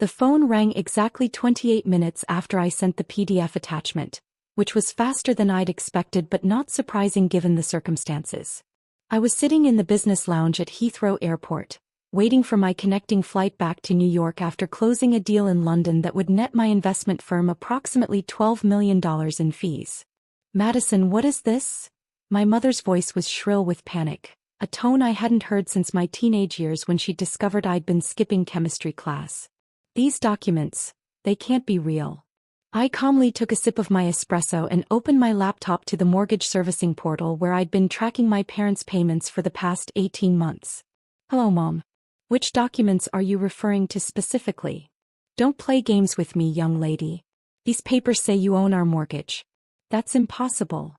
The phone rang exactly 28 minutes after I sent the PDF attachment, which was faster than I'd expected but not surprising given the circumstances. I was sitting in the business lounge at Heathrow Airport, waiting for my connecting flight back to New York after closing a deal in London that would net my investment firm approximately $12 million in fees. Madison, what is this? My mother's voice was shrill with panic, a tone I hadn't heard since my teenage years when she discovered I'd been skipping chemistry class. These documents, they can't be real. I calmly took a sip of my espresso and opened my laptop to the mortgage servicing portal where I'd been tracking my parents' payments for the past 18 months. Hello, Mom. Which documents are you referring to specifically? Don't play games with me, young lady. These papers say you own our mortgage. That's impossible.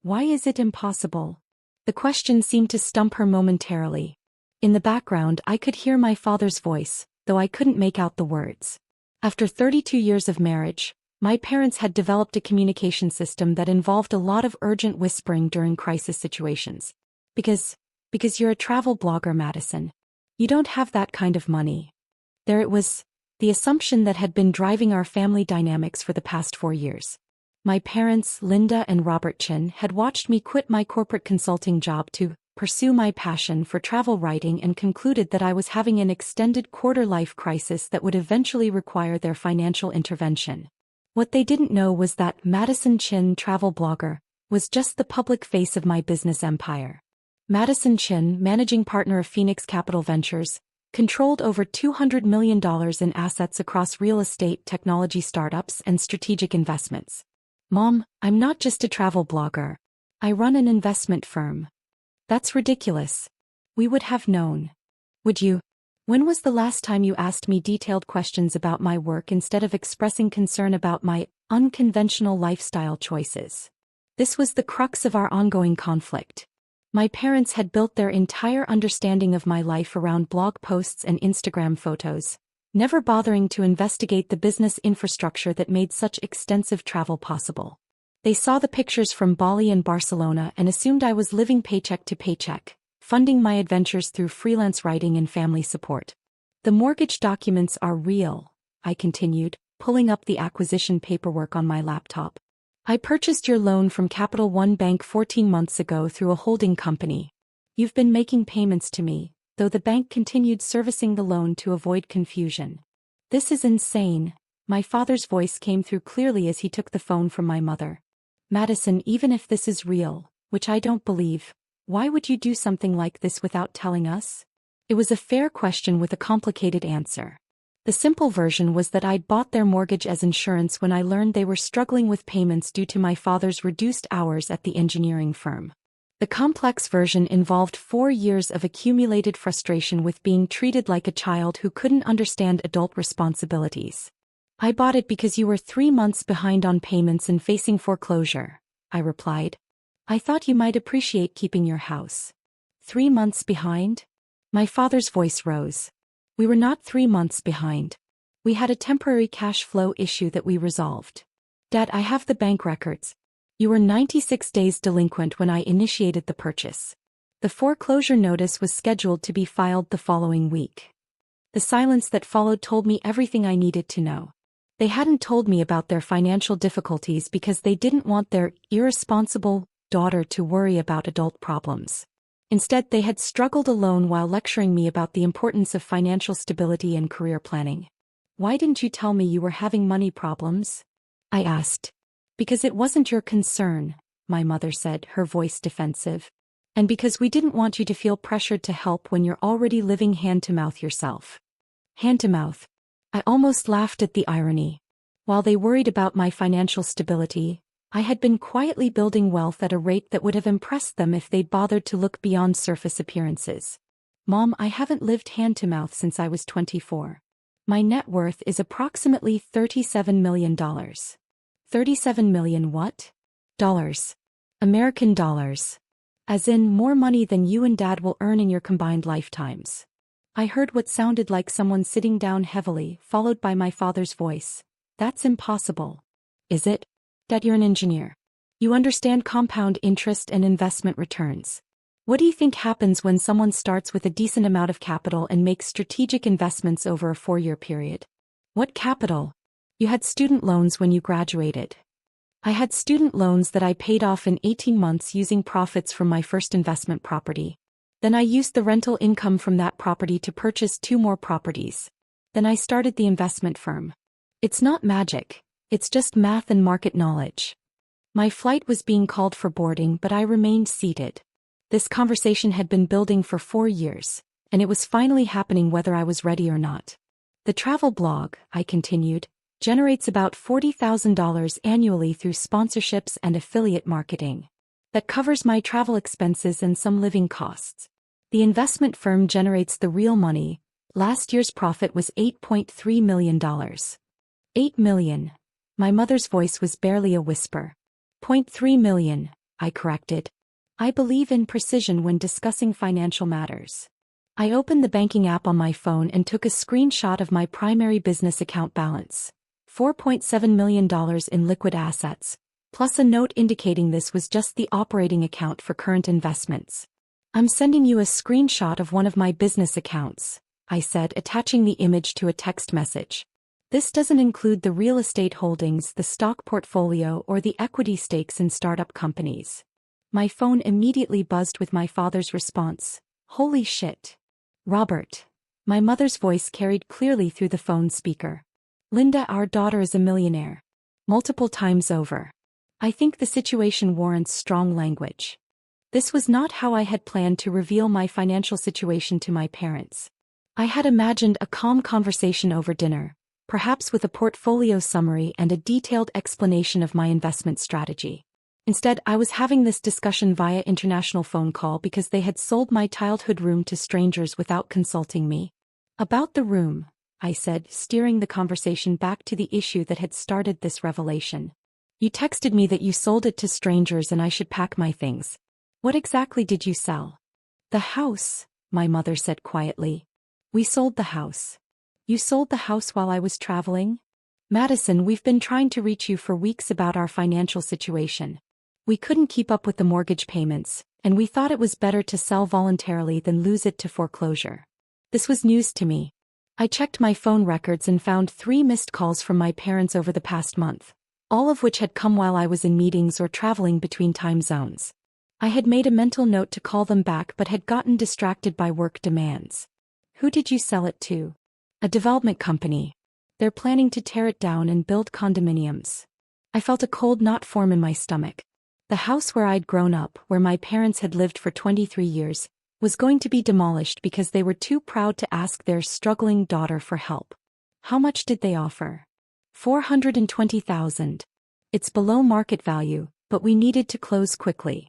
Why is it impossible? The question seemed to stump her momentarily. In the background, I could hear my father's voice, though I couldn't make out the words. After 32 years of marriage, my parents had developed a communication system that involved a lot of urgent whispering during crisis situations. Because you're a travel blogger, Madison. You don't have that kind of money. There it was, the assumption that had been driving our family dynamics for the past 4 years. My parents, Linda and Robert Chin, had watched me quit my corporate consulting job to pursue my passion for travel writing and concluded that I was having an extended quarter-life crisis that would eventually require their financial intervention. What they didn't know was that Madison Chin, travel blogger, was just the public face of my business empire. Madison Chin, managing partner of Phoenix Capital Ventures, controlled over $200 million in assets across real estate, technology startups, and strategic investments. Mom, I'm not just a travel blogger. I run an investment firm. That's ridiculous. We would have known. Would you? When was the last time you asked me detailed questions about my work instead of expressing concern about my unconventional lifestyle choices? This was the crux of our ongoing conflict. My parents had built their entire understanding of my life around blog posts and Instagram photos, never bothering to investigate the business infrastructure that made such extensive travel possible. They saw the pictures from Bali and Barcelona and assumed I was living paycheck to paycheck, funding my adventures through freelance writing and family support. The mortgage documents are real, I continued, pulling up the acquisition paperwork on my laptop. I purchased your loan from Capital One Bank 14 months ago through a holding company. You've been making payments to me, though the bank continued servicing the loan to avoid confusion. This is insane. My father's voice came through clearly as he took the phone from my mother. Madison, even if this is real, which I don't believe, why would you do something like this without telling us? It was a fair question with a complicated answer. The simple version was that I'd bought their mortgage as insurance when I learned they were struggling with payments due to my father's reduced hours at the engineering firm. The complex version involved 4 years of accumulated frustration with being treated like a child who couldn't understand adult responsibilities. I bought it because you were 3 months behind on payments and facing foreclosure, I replied. I thought you might appreciate keeping your house. 3 months behind? My father's voice rose. We were not 3 months behind. We had a temporary cash flow issue that we resolved. Dad, I have the bank records. You were 96 days delinquent when I initiated the purchase. The foreclosure notice was scheduled to be filed the following week. The silence that followed told me everything I needed to know. They hadn't told me about their financial difficulties because they didn't want their irresponsible daughter to worry about adult problems. Instead, they had struggled alone while lecturing me about the importance of financial stability and career planning. Why didn't you tell me you were having money problems? I asked. Because it wasn't your concern, my mother said, her voice defensive. And because we didn't want you to feel pressured to help when you're already living hand-to-mouth yourself. Hand-to-mouth. I almost laughed at the irony. While they worried about my financial stability, I had been quietly building wealth at a rate that would have impressed them if they'd bothered to look beyond surface appearances. Mom, I haven't lived hand-to-mouth since I was 24. My net worth is approximately $37 million. 37 million what? Dollars. American dollars. As in more money than you and Dad will earn in your combined lifetimes. I heard what sounded like someone sitting down heavily, followed by my father's voice. That's impossible. Is it? Dad, you're an engineer. You understand compound interest and investment returns. What do you think happens when someone starts with a decent amount of capital and makes strategic investments over a 4-year period? What capital? You had student loans when you graduated. I had student loans that I paid off in 18 months using profits from my first investment property. Then I used the rental income from that property to purchase 2 more properties. Then I started the investment firm. It's not magic, it's just math and market knowledge. My flight was being called for boarding, but I remained seated. This conversation had been building for 4 years, and it was finally happening whether I was ready or not. The travel blog, I continued, generates about $40,000 annually through sponsorships and affiliate marketing. That covers my travel expenses and some living costs. The investment firm generates the real money. Last year's profit was $8.3 million. $8 million. My mother's voice was barely a whisper. $0.3 million, I corrected. I believe in precision when discussing financial matters. I opened the banking app on my phone and took a screenshot of my primary business account balance. $4.7 million in liquid assets, plus a note indicating this was just the operating account for current investments. I'm sending you a screenshot of one of my business accounts, I said, attaching the image to a text message. This doesn't include the real estate holdings, the stock portfolio, or the equity stakes in startup companies. My phone immediately buzzed with my father's response. Holy shit. Robert. My mother's voice carried clearly through the phone speaker. Linda, our daughter is a millionaire. Multiple times over. I think the situation warrants strong language. This was not how I had planned to reveal my financial situation to my parents. I had imagined a calm conversation over dinner, perhaps with a portfolio summary and a detailed explanation of my investment strategy. Instead, I was having this discussion via international phone call because they had sold my childhood room to strangers without consulting me. About the room, I said, steering the conversation back to the issue that had started this revelation. You texted me that you sold it to strangers and I should pack my things. What exactly did you sell? The house, my mother said quietly. We sold the house. You sold the house while I was traveling? Madison, we've been trying to reach you for weeks about our financial situation. We couldn't keep up with the mortgage payments, and we thought it was better to sell voluntarily than lose it to foreclosure. This was news to me. I checked my phone records and found 3 missed calls from my parents over the past month, all of which had come while I was in meetings or traveling between time zones. I had made a mental note to call them back but had gotten distracted by work demands. Who did you sell it to? A development company. They're planning to tear it down and build condominiums. I felt a cold knot form in my stomach. The house where I'd grown up, where my parents had lived for 23 years, was going to be demolished because they were too proud to ask their struggling daughter for help. How much did they offer? $420,000. It's below market value, but we needed to close quickly.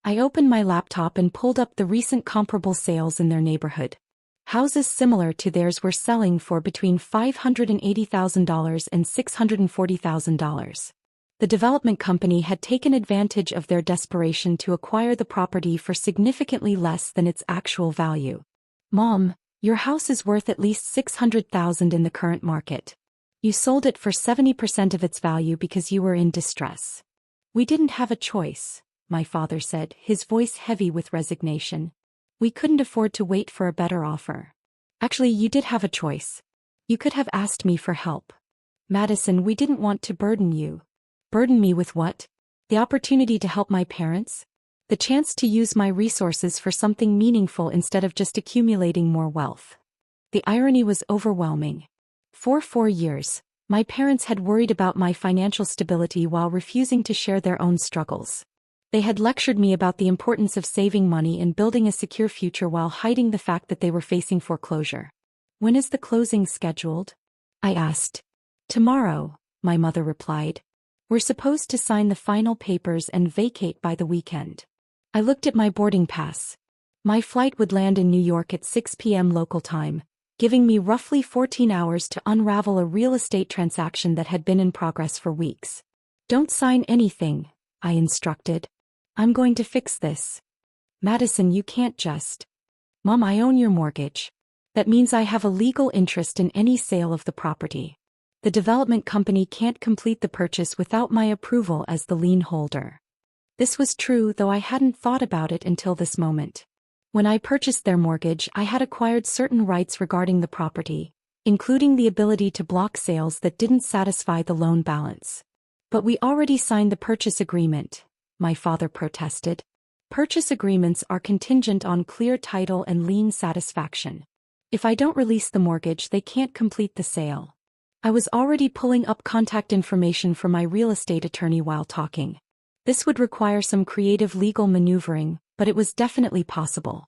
I opened my laptop and pulled up the recent comparable sales in their neighborhood. Houses similar to theirs were selling for between $580,000 and $640,000. The development company had taken advantage of their desperation to acquire the property for significantly less than its actual value. Mom, your house is worth at least $600,000 in the current market. You sold it for 70% of its value because you were in distress. We didn't have a choice, my father said, his voice heavy with resignation. We couldn't afford to wait for a better offer. Actually, you did have a choice. You could have asked me for help. Madison, we didn't want to burden you. Burden me with what? The opportunity to help my parents? The chance to use my resources for something meaningful instead of just accumulating more wealth. The irony was overwhelming. For 4 years, my parents had worried about my financial stability while refusing to share their own struggles. They had lectured me about the importance of saving money and building a secure future while hiding the fact that they were facing foreclosure. When is the closing scheduled? I asked. Tomorrow, my mother replied. We're supposed to sign the final papers and vacate by the weekend. I looked at my boarding pass. My flight would land in New York at 6 p.m. local time, giving me roughly 14 hours to unravel a real estate transaction that had been in progress for weeks. Don't sign anything, I instructed. I'm going to fix this. Madison, you can't just. Mom, I own your mortgage. That means I have a legal interest in any sale of the property. The development company can't complete the purchase without my approval as the lien holder. This was true, though I hadn't thought about it until this moment. When I purchased their mortgage, I had acquired certain rights regarding the property, including the ability to block sales that didn't satisfy the loan balance. But we already signed the purchase agreement, my father protested. Purchase agreements are contingent on clear title and lien satisfaction. If I don't release the mortgage, they can't complete the sale. I was already pulling up contact information from my real estate attorney while talking. This would require some creative legal maneuvering, but it was definitely possible.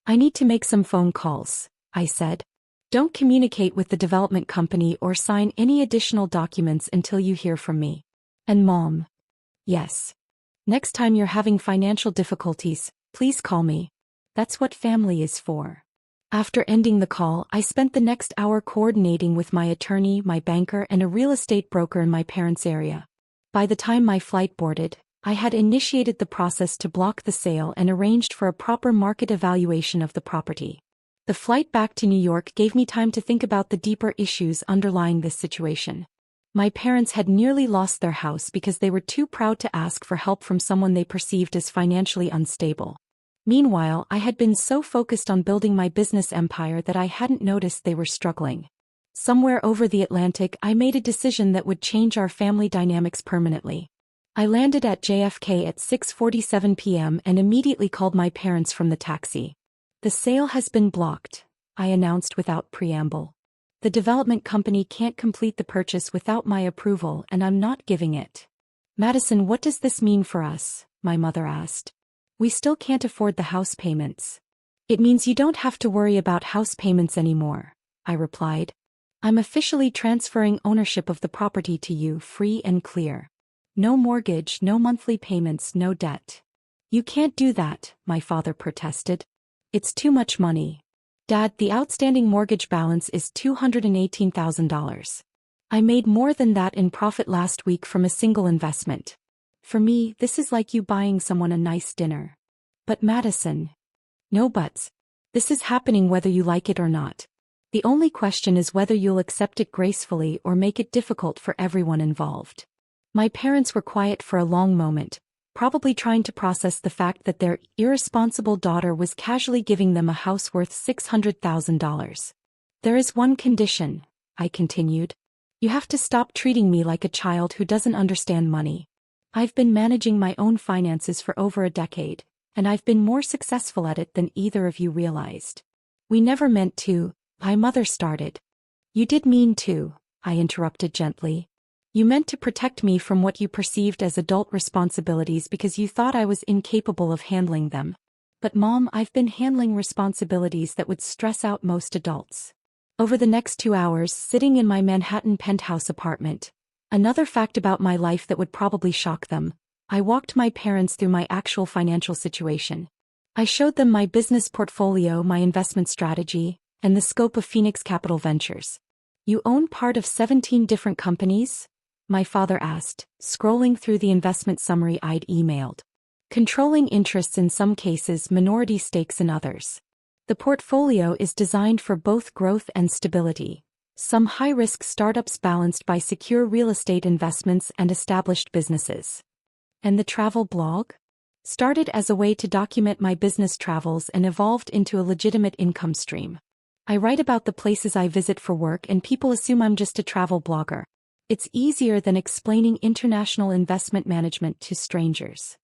I need to make some phone calls, I said. Don't communicate with the development company or sign any additional documents until you hear from me. And Mom? Yes. Next time you're having financial difficulties, please call me. That's what family is for. After ending the call, I spent the next hour coordinating with my attorney, my banker, and a real estate broker in my parents' area. By the time my flight boarded, I had initiated the process to block the sale and arranged for a proper market evaluation of the property. The flight back to New York gave me time to think about the deeper issues underlying this situation. My parents had nearly lost their house because they were too proud to ask for help from someone they perceived as financially unstable. Meanwhile, I had been so focused on building my business empire that I hadn't noticed they were struggling. Somewhere over the Atlantic, I made a decision that would change our family dynamics permanently. I landed at JFK at 6:47 p.m. and immediately called my parents from the taxi. The sale has been blocked, I announced without preamble. The development company can't complete the purchase without my approval, and I'm not giving it. Madison, what does this mean for us? My mother asked. We still can't afford the house payments. It means you don't have to worry about house payments anymore, I replied. I'm officially transferring ownership of the property to you, free and clear. No mortgage, no monthly payments, no debt. You can't do that, my father protested. It's too much money. Dad, the outstanding mortgage balance is $218,000. I made more than that in profit last week from a single investment. For me, this is like you buying someone a nice dinner. But Madison. No buts. This is happening whether you like it or not. The only question is whether you'll accept it gracefully or make it difficult for everyone involved. My parents were quiet for a long moment, probably trying to process the fact that their irresponsible daughter was casually giving them a house worth $600,000. There is one condition, I continued. You have to stop treating me like a child who doesn't understand money. I've been managing my own finances for over a decade, and I've been more successful at it than either of you realized. We never meant to, my mother started. You did mean to, I interrupted gently. You meant to protect me from what you perceived as adult responsibilities because you thought I was incapable of handling them. But Mom, I've been handling responsibilities that would stress out most adults. Over the next 2 hours, sitting in my Manhattan penthouse apartment, another fact about my life that would probably shock them, I walked my parents through my actual financial situation. I showed them my business portfolio, my investment strategy, and the scope of Phoenix Capital Ventures. You own part of 17 different companies? My father asked, scrolling through the investment summary I'd emailed. Controlling interests in some cases, minority stakes in others. The portfolio is designed for both growth and stability. Some high-risk startups balanced by secure real estate investments and established businesses. And the travel blog? Started as a way to document my business travels and evolved into a legitimate income stream. I write about the places I visit for work and people assume I'm just a travel blogger. It's easier than explaining international investment management to strangers.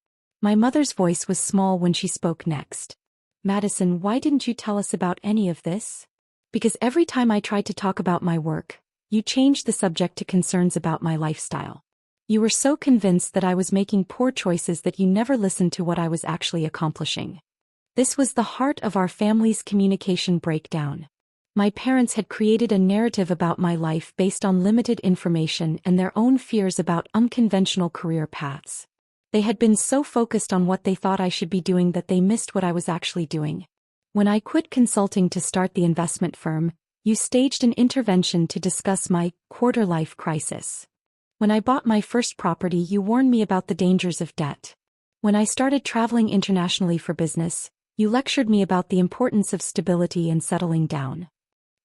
My mother's voice was small when she spoke next. Madison, why didn't you tell us about any of this? Because every time I tried to talk about my work, you changed the subject to concerns about my lifestyle. You were so convinced that I was making poor choices that you never listened to what I was actually accomplishing. This was the heart of our family's communication breakdown. My parents had created a narrative about my life based on limited information and their own fears about unconventional career paths. They had been so focused on what they thought I should be doing that they missed what I was actually doing. When I quit consulting to start the investment firm, you staged an intervention to discuss my quarter-life crisis. When I bought my first property, you warned me about the dangers of debt. When I started traveling internationally for business, you lectured me about the importance of stability and settling down.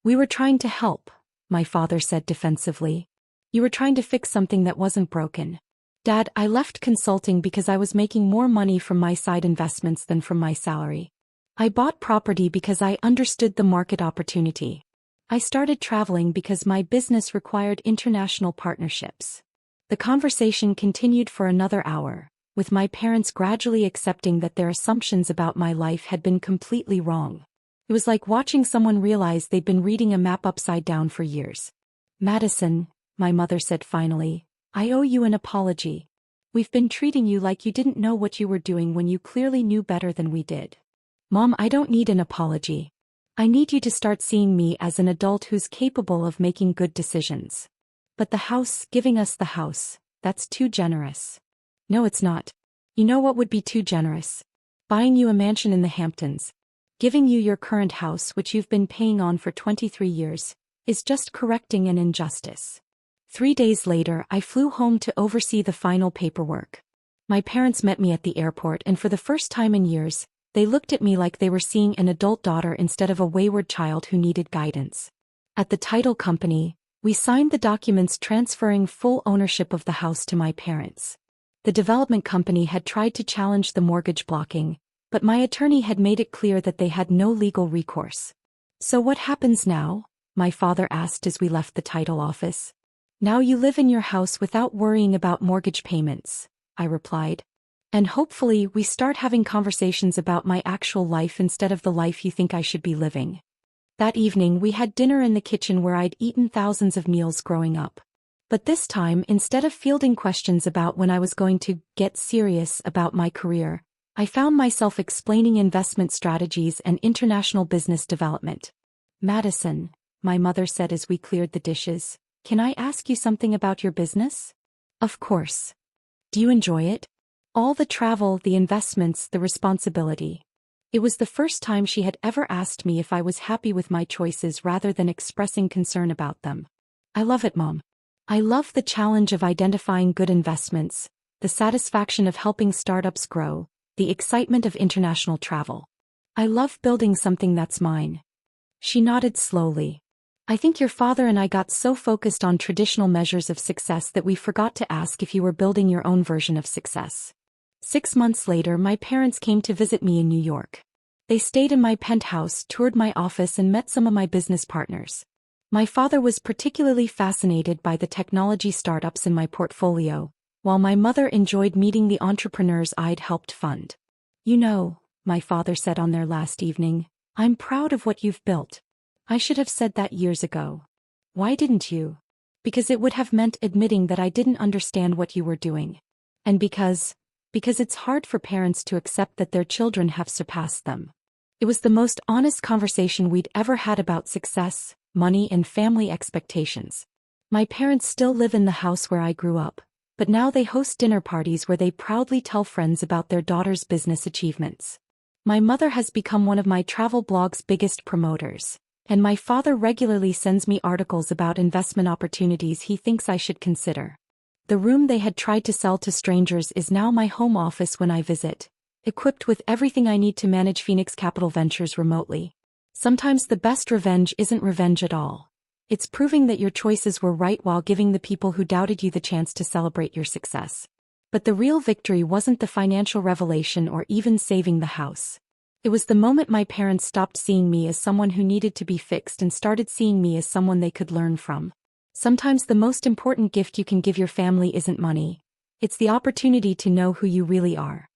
We were trying to help, my father said defensively. You were trying to fix something that wasn't broken. Dad, I left consulting because I was making more money from my side investments than from my salary. I bought property because I understood the market opportunity. I started traveling because my business required international partnerships. The conversation continued for another hour, with my parents gradually accepting that their assumptions about my life had been completely wrong. It was like watching someone realize they'd been reading a map upside down for years. "Madison," my mother said finally, "I owe you an apology. We've been treating you like you didn't know what you were doing when you clearly knew better than we did." "Mom, I don't need an apology. I need you to start seeing me as an adult who's capable of making good decisions." "But the house, giving us the house, that's too generous." "No, it's not. You know what would be too generous? Buying you a mansion in the Hamptons. Giving you your current house, which you've been paying on for 23 years, is just correcting an injustice." 3 days later, I flew home to oversee the final paperwork. My parents met me at the airport, and for the first time in years, they looked at me like they were seeing an adult daughter instead of a wayward child who needed guidance. At the title company, we signed the documents transferring full ownership of the house to my parents. The development company had tried to challenge the mortgage blocking, but my attorney had made it clear that they had no legal recourse. "So what happens now?" my father asked as we left the title office. "Now you live in your house without worrying about mortgage payments," I replied. "And hopefully we start having conversations about my actual life instead of the life you think I should be living." That evening we had dinner in the kitchen where I'd eaten thousands of meals growing up. But this time, instead of fielding questions about when I was going to get serious about my career, I found myself explaining investment strategies and international business development. "Madison," my mother said as we cleared the dishes, "can I ask you something about your business?" "Of course. Do you enjoy it? All the travel, the investments, the responsibility." It was the first time she had ever asked me if I was happy with my choices rather than expressing concern about them. "I love it, Mom. I love the challenge of identifying good investments, the satisfaction of helping startups grow, the excitement of international travel. I love building something that's mine." She nodded slowly. "I think your father and I got so focused on traditional measures of success that we forgot to ask if you were building your own version of success." 6 months later, my parents came to visit me in New York. They stayed in my penthouse, toured my office, and met some of my business partners. My father was particularly fascinated by the technology startups in my portfolio, while my mother enjoyed meeting the entrepreneurs I'd helped fund. "You know," my father said on their last evening, "I'm proud of what you've built. I should have said that years ago." "Why didn't you?" "Because it would have meant admitting that I didn't understand what you were doing. And because it's hard for parents to accept that their children have surpassed them." It was the most honest conversation we'd ever had about success, money, and family expectations. My parents still live in the house where I grew up, but now they host dinner parties where they proudly tell friends about their daughter's business achievements. My mother has become one of my travel blog's biggest promoters, and my father regularly sends me articles about investment opportunities he thinks I should consider. The room they had tried to sell to strangers is now my home office when I visit, equipped with everything I need to manage Phoenix Capital Ventures remotely. Sometimes the best revenge isn't revenge at all. It's proving that your choices were right while giving the people who doubted you the chance to celebrate your success. But the real victory wasn't the financial revelation or even saving the house. It was the moment my parents stopped seeing me as someone who needed to be fixed and started seeing me as someone they could learn from. Sometimes the most important gift you can give your family isn't money. It's the opportunity to know who you really are.